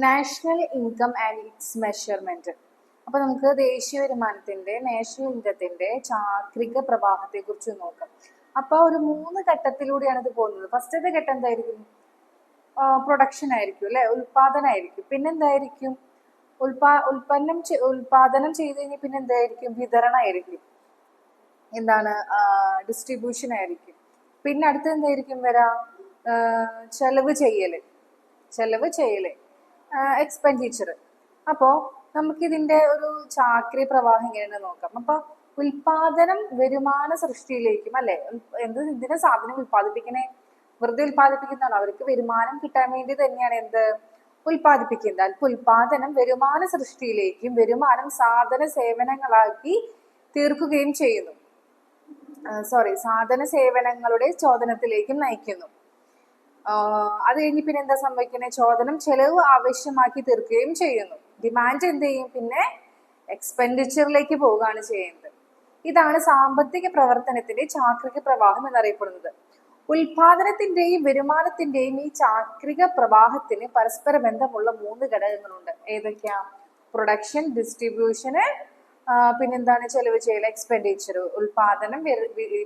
National income and it's measurement. അപ്പൊ നമുക്ക് ദേശീയ വരുമാനത്തിന്റെ നാഷണൽ ഇൻകത്തിന്റെ ചാക്രിക പ്രവാഹത്തെ കുറിച്ച് നോക്കാം. അപ്പൊ ഒരു 3 ഘട്ടത്തിലൂടെയാണ് ഇത് പോകുന്നത്. ഫസ്റ്റത്തെ ഘട്ടം എന്തായിരിക്കും? പ്രൊഡക്ഷൻ ആയിരിക്കും അല്ലെ, ഉൽപാദനമായിരിക്കും. പിന്നെന്തായിരിക്കും? ഉൽപാദനം ചെയ്ത് കഴിഞ്ഞാൽ പിന്നെ എന്തായിരിക്കും? വിതരണമായിരിക്കും. എന്താണ്? ഡിസ്ട്രിബ്യൂഷൻ ആയിരിക്കും. പിന്നെ അടുത്തത് എന്തായിരിക്കും വരാ? ചെലവ് ചെയ്യല്, എക്സ്പെൻഡിച്ചർ. അപ്പോൾ നമുക്കിതിന്റെ ഒരു ചാക്രി പ്രവാഹം എങ്ങനെയാണെന്ന് നോക്കാം. അപ്പൊ ഉൽപാദനം വരുമാന സൃഷ്ടിയിലേക്കും അല്ലെ, എന്തിനാ സാധനം ഉൽപ്പാദിപ്പിക്കണേ? വെറുതെ ഉൽപ്പാദിപ്പിക്കുന്നതാണ്. അവർക്ക് വരുമാനം കിട്ടാൻ വേണ്ടി തന്നെയാണ് എന്ത് ഉൽപ്പാദിപ്പിക്കുന്നത്. അപ്പൊ ഉൽപാദനം വരുമാന സൃഷ്ടിയിലേക്കും വരുമാനം സാധന സേവനങ്ങളാക്കി തീർക്കുകയും ചെയ്യുന്നു. സാധന സേവനങ്ങളുടെ ചോദനത്തിലേക്കും നയിക്കുന്നു. അത് കഴിഞ്ഞ് പിന്നെ എന്താ സംഭവിക്കുന്നത്? ചോദനം ചെലവ് ആവശ്യമാക്കി തീർക്കുകയും ചെയ്യുന്നു. ഡിമാൻഡ് എന്ത് ചെയ്യും? പിന്നെ എക്സ്പെൻഡിച്ചറിലേക്ക് പോവുകയാണ് ചെയ്യുന്നത്. ഇതാണ് സാമ്പത്തിക പ്രവർത്തനത്തിന്റെ ചാക്രിക പ്രവാഹം എന്നറിയപ്പെടുന്നത്. ഉൽപാദനത്തിന്റെയും വരുമാനത്തിന്റെയും ഈ ചാക്രിക പ്രവാഹത്തിന് പരസ്പര ബന്ധമുള്ള 3 ഘടകങ്ങളുണ്ട്. ഏതൊക്കെയാ? പ്രൊഡക്ഷൻ, ഡിസ്ട്രിബ്യൂഷന്, പിന്നെന്താണ്? ചെലവ് ചെയ്യൽ, എക്സ്പെൻഡിച്ചർ. ഉൽപാദനം,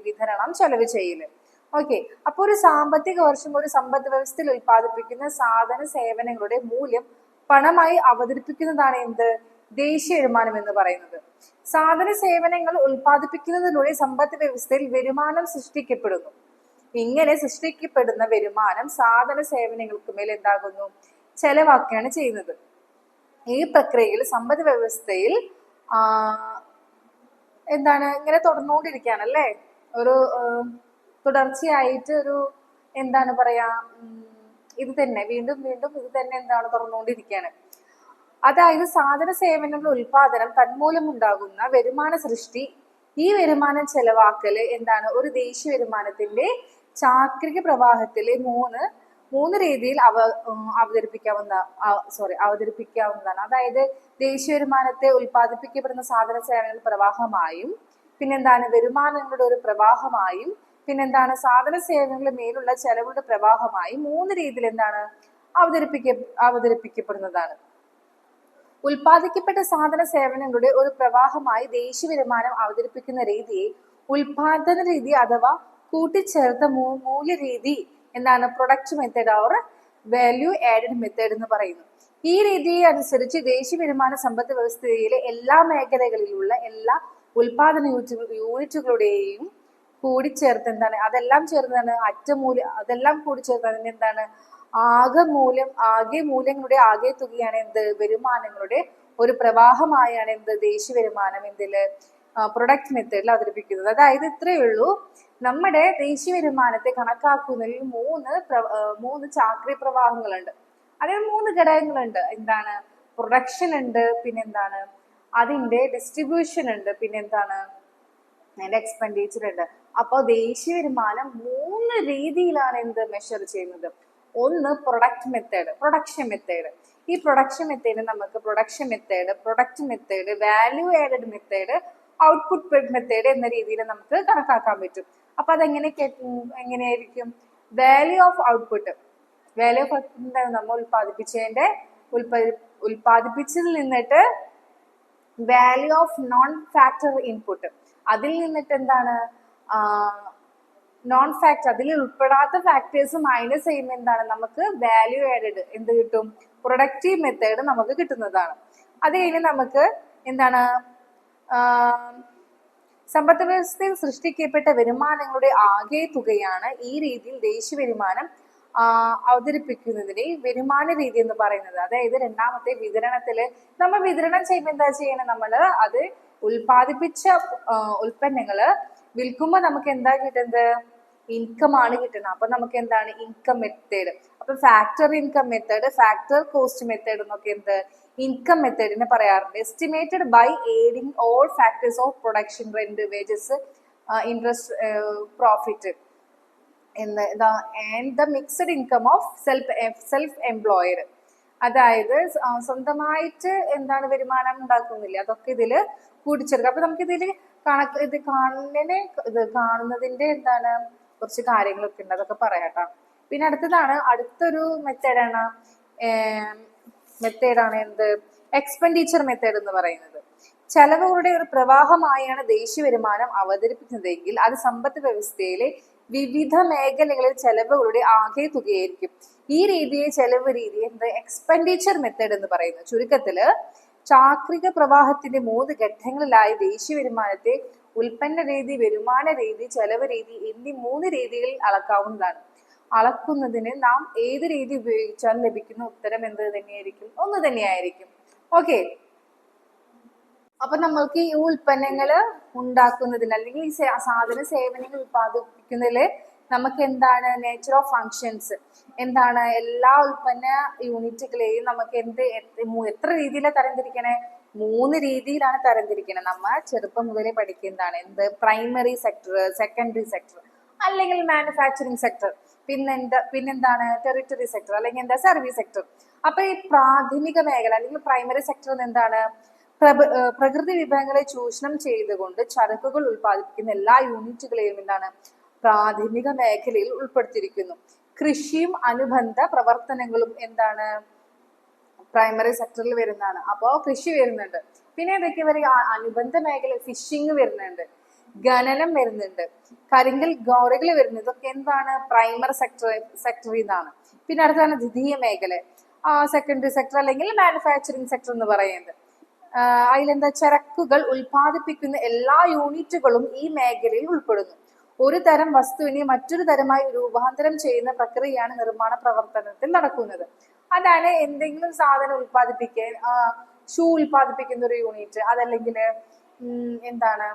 വിതരണം, ചെലവ് ചെയ്യല്. ഓക്കെ. അപ്പൊ ഒരു സാമ്പത്തിക വർഷം ഒരു സമ്പദ് വ്യവസ്ഥയിൽ ഉൽപ്പാദിപ്പിക്കുന്ന സാധന സേവനങ്ങളുടെ മൂല്യം പണമായി അവതരിപ്പിക്കുന്നതാണ് എന്ത്? ദേശീയ വരുമാനം എന്ന് പറയുന്നത്. സാധന സേവനങ്ങൾ ഉൽപ്പാദിപ്പിക്കുന്നതിലൂടെ സമ്പദ് വ്യവസ്ഥയിൽ വരുമാനം സൃഷ്ടിക്കപ്പെടുന്നു. ഇങ്ങനെ സൃഷ്ടിക്കപ്പെടുന്ന വരുമാനം സാധന സേവനങ്ങൾക്ക് മേൽ എന്താകുന്നു? ചെലവാക്കുകയാണ് ചെയ്യുന്നത്. ഈ പ്രക്രിയയിൽ സമ്പദ് വ്യവസ്ഥയിൽ എന്താണ് ഇങ്ങനെ തുടർന്നുകൊണ്ടിരിക്കുകയാണ് അല്ലേ? ഒരു തുടർച്ചയായിട്ട് ഒരു എന്താണ് പറയാ, ഇത് തന്നെ വീണ്ടും വീണ്ടും ഇത് തന്നെ എന്താണ് തുറന്നുകൊണ്ടിരിക്കുകയാണ്. അതായത് സാധന സേവനങ്ങളുടെ ഉൽപാദനം തന്മൂലം ഉണ്ടാകുന്ന വരുമാന സൃഷ്ടി, ഈ വരുമാനം ചെലവാക്കല് എന്താണ്? ഒരു ദേശീയ വരുമാനത്തിന്റെ ചാക്രിക പ്രവാഹത്തിലെ മൂന്ന് രീതിയിൽ അവതരിപ്പിക്കാവുന്നതാണ്. അതായത് ദേശീയ വരുമാനത്തെ ഉൽപ്പാദിപ്പിക്കപ്പെടുന്ന സാധന സേവനങ്ങളുടെ പ്രവാഹമായും, പിന്നെന്താണ് വരുമാനങ്ങളുടെ ഒരു പ്രവാഹമായും, പിന്നെന്താണ് സാധന സേവനങ്ങളുടെ മേലുള്ള ചെലവുകളുടെ പ്രവാഹമായും 3 രീതിയിൽ എന്താണ് അവതരിപ്പിക്കപ്പെടുന്നതാണ്. ഉൽപ്പാദിക്കപ്പെട്ട സാധന സേവനങ്ങളുടെ ഒരു പ്രവാഹമായി ദേശീയ വരുമാനം അവതരിപ്പിക്കുന്ന രീതിയെ ഉൽപാദന രീതി അഥവാ കൂട്ടിച്ചേർത്ത മൂല്യരീതി എന്താണ്? Product method or value added method എന്ന് പറയുന്നു. ഈ രീതിയെ അനുസരിച്ച് ദേശീയ വരുമാന സമ്പദ് വ്യവസ്ഥയിലെ എല്ലാ മേഖലകളിലുള്ള എല്ലാ ഉൽപാദന യൂണിറ്റുകളുടെയും കൂടിച്ചേർത്ത് എന്താണ്? അതെല്ലാം ചേർന്നതാണ് അതെല്ലാം കൂടിച്ചേർത്ത് അതിന് എന്താണ്? ആകെ മൂല്യങ്ങളുടെ ആകെ തുകയാണ് എന്ത്? വരുമാനങ്ങളുടെ ഒരു പ്രവാഹമായാണ് എന്ത്? ദേശീയ വരുമാനം എന്തില്? പ്രൊഡക്റ്റ് മെത്തേഡിൽ അവതരിപ്പിക്കുന്നത്. അതായത് ഇത്രയേ ഉള്ളൂ. നമ്മുടെ ദേശീയ വരുമാനത്തെ കണക്കാക്കുന്നതിൽ 3 ചാക്രി പ്രവാഹങ്ങളുണ്ട്. അതിൽ 3 ഘടകങ്ങളുണ്ട്. എന്താണ്? പ്രൊഡക്ഷൻ ഉണ്ട്, പിന്നെന്താണ്? അതിന്റെ ഡിസ്ട്രിബ്യൂഷൻ ഉണ്ട്, പിന്നെന്താണ്? അതിന്റെ എക്സ്പെൻഡിച്ചർ ഉണ്ട്. അപ്പോൾ ദേശീയ വരുമാനം 3 രീതിയിലാണ് എന്ത് മെഷർ ചെയ്യുന്നത്. ഒന്ന് പ്രൊഡക്ഷൻ മെത്തേഡ്. ഈ പ്രൊഡക്ഷൻ മെത്തേഡ് നമുക്ക് product method, value added method, output method എന്ന രീതിയിൽ നമുക്ക് കണക്കാക്കാൻ പറ്റും. അപ്പൊ എങ്ങനെയായിരിക്കും? വാല്യൂ ഓഫ് ഔട്ട്പുട്ട് നമ്മൾ ഉൽപ്പാദിപ്പിച്ചതിൽ നിന്നിട്ട് value of non factor input, അതിൽ നിന്നിട്ട് എന്താണ്? നോൺ ഫാക്ടർ, അതിൽ ഉൾപ്പെടാത്ത ഫാക്ടേഴ്സ് മൈനസ് ചെയ്യുമ്പോൾ എന്താണ്? നമുക്ക് വാല്യൂ ആഡഡ് എന്ത് കിട്ടും? പ്രൊഡക്റ്റീവ് മെത്തേഡ് നമുക്ക് കിട്ടുന്നതാണ്. അത് കഴിഞ്ഞ് നമുക്ക് എന്താണ്? സമ്പദ് വ്യവസ്ഥയിൽ സൃഷ്ടിക്കപ്പെട്ട വരുമാനങ്ങളുടെ ആകെ തുകയാണ് ഈ രീതിയിൽ ദേശീയ വരുമാനം അവതരിപ്പിക്കുന്നതിന് വരുമാന രീതി എന്ന് പറയുന്നത്. അതായത് രണ്ടാമത്തെ വിതരണത്തില് നമ്മൾ വിതരണം ചെയ്യുമ്പോൾ എന്താ ചെയ്യണം? നമ്മൾ അത് ഉൽപ്പാദിപ്പിച്ച ഉൽപ്പന്നങ്ങള് വിൽക്കുമ്പോൾ നമുക്ക് എന്താ കിട്ടുന്നത്? ഇൻകം ആണ് കിട്ടുന്നത്. അപ്പൊ നമുക്ക് എന്താണ്? Income method. അപ്പൊ factor income method, factor cost method എന്നൊക്കെ എന്ത്? ഇൻകം മെത്തേഡിനെ പറയാറുണ്ട്. Estimated by adding all factors of production, rent, wages, interest, profit and the mixed income of self employed. അതായത് സ്വന്തമായിട്ട് എന്താണ് വരുമാനം ഉണ്ടാക്കുന്നില്ല, അതൊക്കെ ഇതില് കൂട്ടിച്ചേർക്കുക. അപ്പൊ നമുക്ക് ഇതില് കാണുന്നതിന്റെ എന്താണ് കുറച്ച് കാര്യങ്ങളൊക്കെ ഉണ്ട്, അതൊക്കെ പറയാട്ടോ. പിന്നെ അടുത്തൊരു മെത്തേഡാണ് മെത്തേഡാണ് എന്ത് എക്സ്പെൻഡിച്ചർ മെത്തേഡ് എന്ന് പറയുന്നത്. ചെലവുകളുടെ ഒരു പ്രവാഹമായാണ് ദേശീയ വരുമാനം അവതരിപ്പിക്കുന്നതെങ്കിൽ അത് സമ്പദ് വ്യവസ്ഥയിലെ വിവിധ മേഖലകളിൽ ചെലവുകളുടെ ആകെ തുകയായിരിക്കും. ഈ രീതിയെ ചെലവ് രീതി എന്ത് എക്സ്പെൻഡിച്ചർ മെത്തേഡ് എന്ന് പറയുന്നത്. ചുരുക്കത്തില് ചാക്രിക പ്രവാഹത്തിന്റെ 3 ഘട്ടങ്ങളിലായി ദേശീയ വരുമാനത്തെ ഉൽപ്പന്ന രീതി, വരുമാന രീതി, ചെലവ് രീതി എന്നീ 3 രീതികളിൽ അളക്കാവുന്നതാണ്. അളക്കുന്നതിന് നാം ഏത് രീതി ഉപയോഗിച്ചാൽ ലഭിക്കുന്ന ഉത്തരം എന്ത് തന്നെയായിരിക്കും? ഒന്ന് തന്നെയായിരിക്കും. ഓക്കെ, അപ്പൊ നമ്മൾക്ക് ഈ ഉൽപ്പന്നങ്ങൾ ഉണ്ടാക്കുന്നതിൽ അല്ലെങ്കിൽ ഈ സാധന സേവനങ്ങൾ ഉത്പാദിപ്പിക്കുന്നതില് നമുക്ക് എന്താണ് നേച്ചർ ഓഫ് ഫങ്ഷൻസ് എന്താണ്, എല്ലാ ഉൽപ്പന്ന യൂണിറ്റുകളെയും നമുക്ക് എത്ര രീതിയിലാണ് തരംതിരിക്കണേ? 3 രീതിയിലാണ് തരംതിരിക്കണേ. നമ്മൾ ചെറുപ്പം മുതലേ പഠിക്കുന്നതാണ് എന്ത് പ്രൈമറി സെക്ടർ, സെക്കൻഡറി സെക്ടർ, അല്ലെങ്കിൽ മാനുഫാക്ചറിങ് സെക്ടർ, പിന്നെന്താണ് ടെറിട്ടറി സെക്ടർ, അല്ലെങ്കിൽ എന്താ സർവീസ് സെക്ടർ. അപ്പൊ ഈ പ്രാഥമിക മേഖല അല്ലെങ്കിൽ പ്രൈമറി സെക്ടർ എന്താണ്? പ്രകൃതി വിഭവങ്ങളെ ചൂഷണം ചെയ്തുകൊണ്ട് ചരക്കുകൾ ഉൽപ്പാദിപ്പിക്കുന്ന എല്ലാ യൂണിറ്റുകളെയും എന്താണ് പ്രാഥമിക മേഖലയിൽ ഉൾപ്പെടുത്തിയിരിക്കുന്നു. കൃഷിയും അനുബന്ധ പ്രവർത്തനങ്ങളും എന്താണ് പ്രൈമറി സെക്ടറിൽ വരുന്നതാണ്. അപ്പോ കൃഷി വരുന്നുണ്ട്. പിന്നെ ഏതൊക്കെ വരിക? അനുബന്ധ മേഖല ഫിഷിംഗ് വരുന്നുണ്ട്, ഖനനം വരുന്നുണ്ട്, കരിങ്കൽ ഗോറികൾ വരുന്നത്. ഇതൊക്കെ എന്താണ് പ്രൈമറി സെക്ടറിൽ നിന്നാണ്. പിന്നെ അടുത്താണ് ദ്വിതീയ മേഖല, സെക്കൻഡറി സെക്ടർ അല്ലെങ്കിൽ മാനുഫാക്ചറിങ് സെക്ടർ എന്ന് പറയുന്നത്. അതിലെന്താ ചരക്കുകൾ ഉൽപ്പാദിപ്പിക്കുന്ന എല്ലാ യൂണിറ്റുകളും ഈ മേഖലയിൽ ഉൾപ്പെടുന്നു. ഒരു തരം വസ്തുവിനെ മറ്റൊരു തരമായി രൂപാന്തരം ചെയ്യുന്ന പ്രക്രിയയാണ് നിർമ്മാണ പ്രവർത്തനത്തിൽ നടക്കുന്നത്. അതാണ് എന്തെങ്കിലും സാധനം ഉൽപ്പാദിപ്പിക്കാൻ ഷൂ ഉൽപ്പാദിപ്പിക്കുന്ന ഒരു യൂണിറ്റ്, അതല്ലെങ്കിൽ എന്താണ്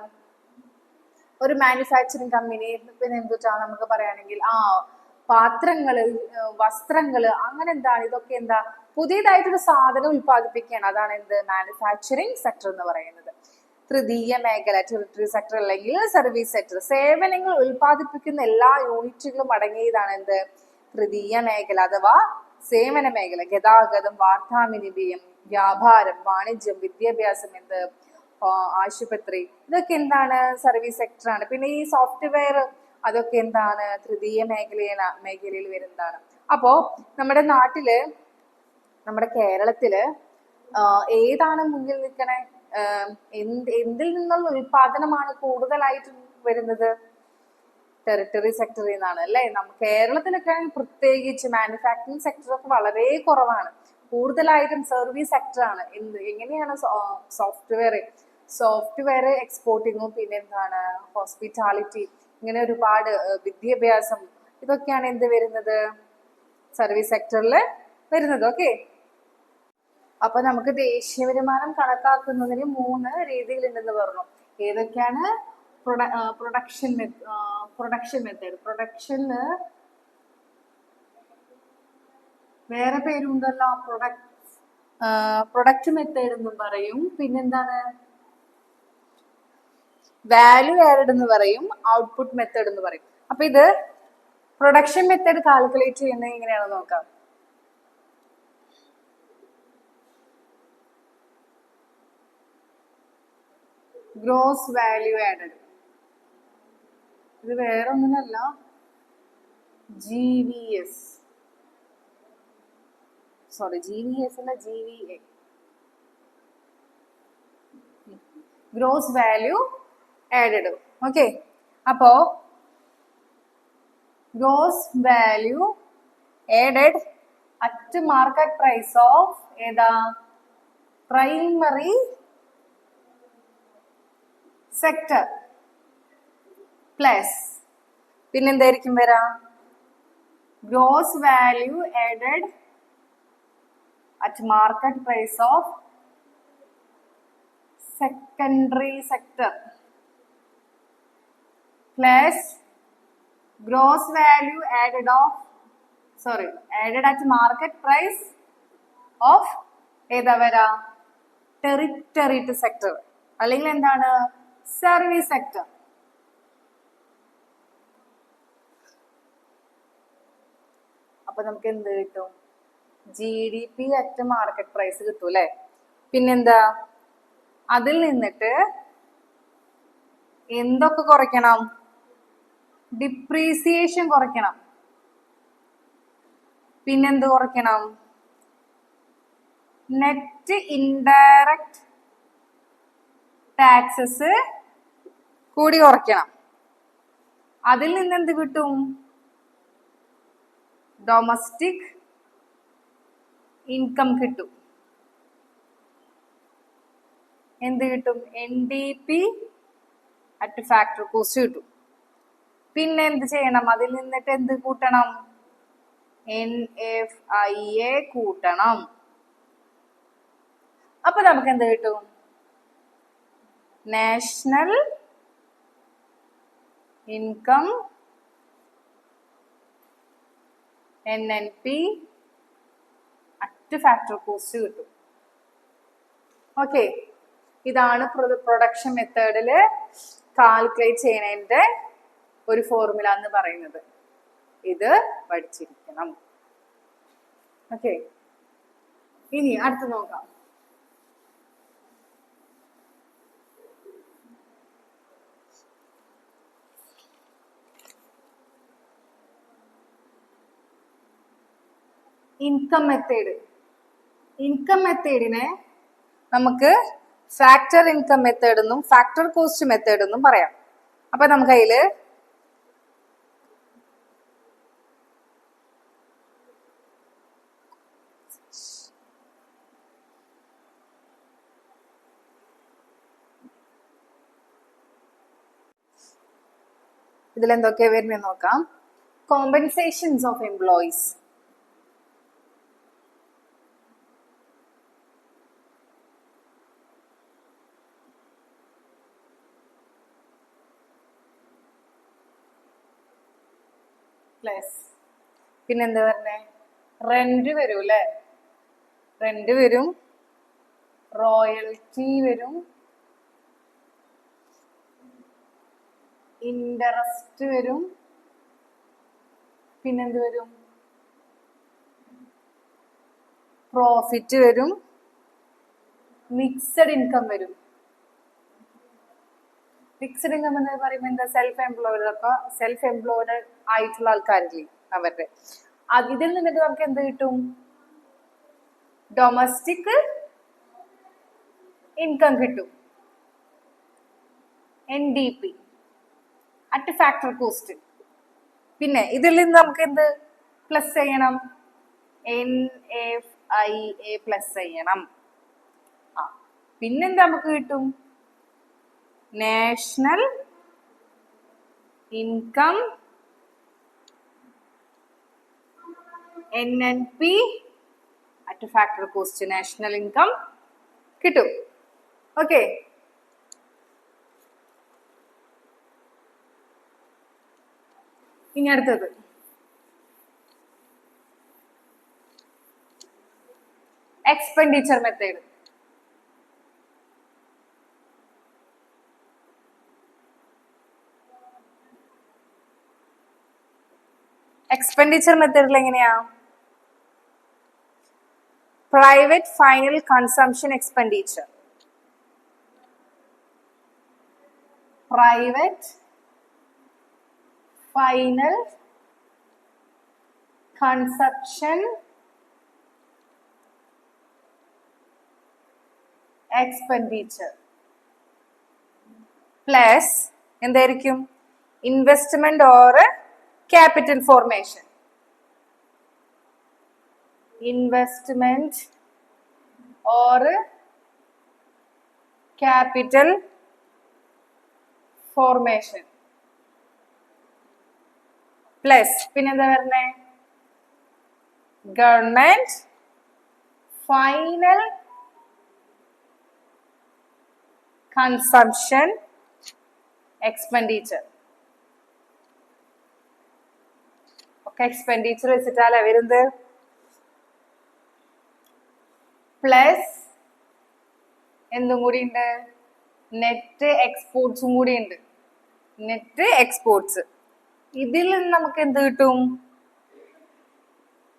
ഒരു മാനുഫാക്ചറിങ് കമ്പനി. പിന്നെ എന്തുട്ടാ നമുക്ക് പറയുകയാണെങ്കിൽ പാത്രങ്ങള്, വസ്ത്രങ്ങള്, അങ്ങനെ എന്താണ് ഇതൊക്കെ എന്താ പുതിയതായിട്ടൊരു സാധനം ഉൽപ്പാദിപ്പിക്കുകയാണ്. അതാണ് എന്ത് മാനുഫാക്ചറിങ് സെക്ടർ എന്ന് പറയുന്നത്. തൃതീയ മേഖല ടെറിട്ടറി സെക്ടർ അല്ലെങ്കിൽ സർവീസ് സെക്ടർ. സേവനങ്ങൾ ഉൽപ്പാദിപ്പിക്കുന്ന എല്ലാ യൂണിറ്റുകളും അടങ്ങിയതാണ് എന്ത് തൃതീയ മേഖല അഥവാ സേവന മേഖല. ഗതാഗതം, വാർത്താവിനിമയം, വ്യാപാരം, വാണിജ്യം, വിദ്യാഭ്യാസം, എന്ത് ആശുപത്രി, ഇതൊക്കെ എന്താണ് സർവീസ് സെക്ടർ ആണ്. പിന്നെ ഈ സോഫ്റ്റ്വെയർ, അതൊക്കെ എന്താണ് തൃതീയ മേഖലയിൽ വരുന്നതാണ്. അപ്പോ നമ്മുടെ നാട്ടില്, നമ്മുടെ കേരളത്തില് ഏതാണ് മുന്നിൽ നിൽക്കണേ? എന്തിൽ നിന്നുള്ള ഉൽപാദനമാണ് കൂടുതലായിട്ട് വരുന്നത്? ടെറിട്ടറി സെക്ടറിൽ നിന്നാണ് അല്ലെ. കേരളത്തിലൊക്കെ പ്രത്യേകിച്ച് മാനുഫാക്ചറിങ് സെക്ടർ ഒക്കെ വളരെ കുറവാണ്. കൂടുതലായിട്ടും സർവീസ് സെക്ടർ ആണ്. എങ്ങനെയാണ് സോഫ്റ്റ്വെയർ എക്സ്പോർട്ടിങ്ങും, പിന്നെ എന്താണ് ഹോസ്പിറ്റാലിറ്റി, ഇങ്ങനെ ഒരുപാട് വിദ്യാഭ്യാസം, ഇതൊക്കെയാണ് എന്ത് വരുന്നത് സർവീസ് സെക്ടറിൽ വരുന്നത്. ഓക്കെ, അപ്പൊ നമുക്ക് ദേശീയ വരുമാനം കണക്കാക്കുന്നതിന് 3 രീതികളുണ്ടെന്ന് പറഞ്ഞു. ഏതൊക്കെയാണ്? Production method. പ്രൊഡക്ഷന് വേറെ പേരുണ്ടല്ലോ, പ്രൊഡക്റ്റ് മെത്തേഡ് എന്നും പറയും. പിന്നെന്താണ് വാല്യൂ ആഡഡ് എന്ന് പറയും, ഔട്ട്പുട്ട് മെത്തേഡ് എന്ന് പറയും. അപ്പൊ ഇത് പ്രൊഡക്ഷൻ മെത്തേഡ് കാൽക്കുലേറ്റ് ചെയ്യുന്നത് എങ്ങനെയാണെന്ന് നോക്കാം. ഗ്രോസ് വാല്യൂ ആഡഡ്, ഇത് വേറെ ഒന്നിനല്ല, GVS അല്ല, GVA, gross value added. Okay, അപ്പോ gross value added at market price of ഏതാ പ്രൈമറി സെക്ടർ പ്ലസ് പിന്നെന്തായിരിക്കും വരാ gross value added at market price of secondary sector plus gross value added at market price of ഏതാ വരാ territory sector അല്ലെങ്കിൽ എന്താണ് service sector. അപ്പൊ നമുക്ക് എന്ത് കിട്ടും? GDP അറ്റ് മാർക്കറ്റ് പ്രൈസ് കിട്ടും അല്ലെ. പിന്നെന്താ അതിൽ നിന്നിട്ട് എന്തൊക്കെ കുറയ്ക്കണം? ഡിപ്രീസിയേഷൻ കുറയ്ക്കണം. പിന്നെന്ത് കുറയ്ക്കണം? നെറ്റ് ഇൻഡയറക്റ്റ് ടാക്സസ് കൂടി കുറയ്ക്കണം. അതിൽ നിന്ന് എന്ത് കിട്ടും? ഡൊമസ്റ്റിക് ഇൻകം കിട്ടും. എന്ത് കിട്ടും? NDP അറ്റ് ഫാക്ടറി കോസ്റ്റ് കിട്ടും. പിന്നെ എന്ത് ചെയ്യണം? അതിൽ നിന്നിട്ട് എന്ത് കൂട്ടണം? NFIA കൂട്ടണം. അപ്പൊ നമുക്ക് എന്ത് കിട്ടും? National income NNP at factory cost കിട്ടും. ഓക്കെ, ഇതാണ് പ്രൊഡക്ഷൻ മെത്തേഡിൽ കാൽക്കുലേറ്റ് ചെയ്യുന്നതിന്റെ ഒരു ഫോർമുല എന്ന് പറയുന്നത്. ഇത് പഠിച്ചിരിക്കണം. ഓക്കെ, ഇനി അടുത്ത് നോക്കാം. Income method. ഇൻകം മെത്തേഡിനെ നമുക്ക് ഫാക്ടർ ഇൻകം മെത്തേഡ് എന്നും ഫാക്ടർ കോസ്റ്റ് മെത്തേഡ് എന്നും പറയാം. അപ്പൊ നമുക്ക് അതില് ഇതിലെന്തൊക്കെയാ വരുന്നത് നോക്കാം. കോമ്പൻസേഷൻസ് ഓഫ് എംപ്ലോയീസ്, പ്ലസ് പിന്നെന്താ പറഞ്ഞേ? റെന്റ് വരും അല്ലെ? റെന്റ് വരും, റോയൽറ്റി വരും, ഇൻട്രസ്റ്റ് വരും, പിന്നെന്ത് വരും? പ്രോഫിറ്റ് വരും, മിക്സഡ് ഇൻകം വരും. ഫിക്സഡ് ഇൻകം എന്ന് പറയുമ്പോൾ എന്താ? സെൽഫ് എംപ്ലോയ്ഡ് ആയിട്ടുള്ള ആൾക്കാരില്ലേ അവരുടെ. ഇതിൽ നിന്നിട്ട് നമുക്ക് എന്ത് കിട്ടും? ഡൊമസ്റ്റിക് ഇൻകം കിട്ടും, NDP അറ്റ് ഫാക്ടറി കോസ്റ്റ്. പിന്നെ ഇതിൽ നിന്ന് നമുക്ക് എന്ത് പ്ലസ് ചെയ്യണം? NFIA പ്ലസ് ചെയ്യണം. പിന്നെന്താ നമുക്ക് കിട്ടും? National income NNP at factory cost. National income കിട്ടും. ഓക്കെ, ഇനി അടുത്തത് എക്സ്പെൻഡിച്ചർ മെത്തേഡ്. എക്സ്പെൻഡിച്ചർ മെത്തേഡിൽ എങ്ങനെയാ? Private final consumption expenditure. Private final consumption expenditure plus എന്തായിരിക്കും? Investment or capital formation. Investment or capital formation plus പിന്നെന്താ പറഞ്ഞേ? Government final consumption expenditure. ഒക്കെ expenditure വെച്ചിട്ടാലേ വരുന്നത്. പ്ലസ് എന്തും കൂടി ഉണ്ട്? നെറ്റ് എക്സ്പോർട്സും കൂടി ഉണ്ട്. Net exports. ഇതിൽ നിന്ന് നമുക്ക് എന്ത് കിട്ടും?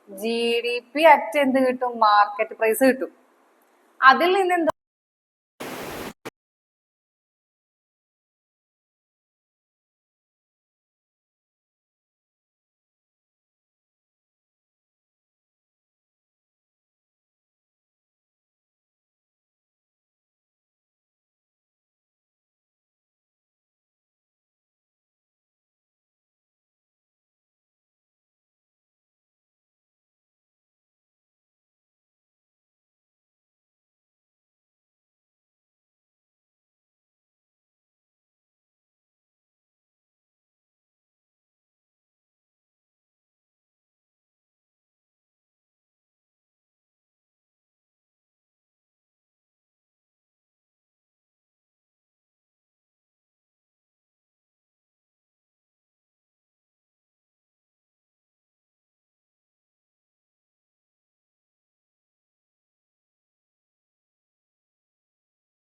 GDP അറ്റ് എന്ത് കിട്ടും? മാർക്കറ്റ് പ്രൈസ് കിട്ടും. അതിൽ നിന്ന്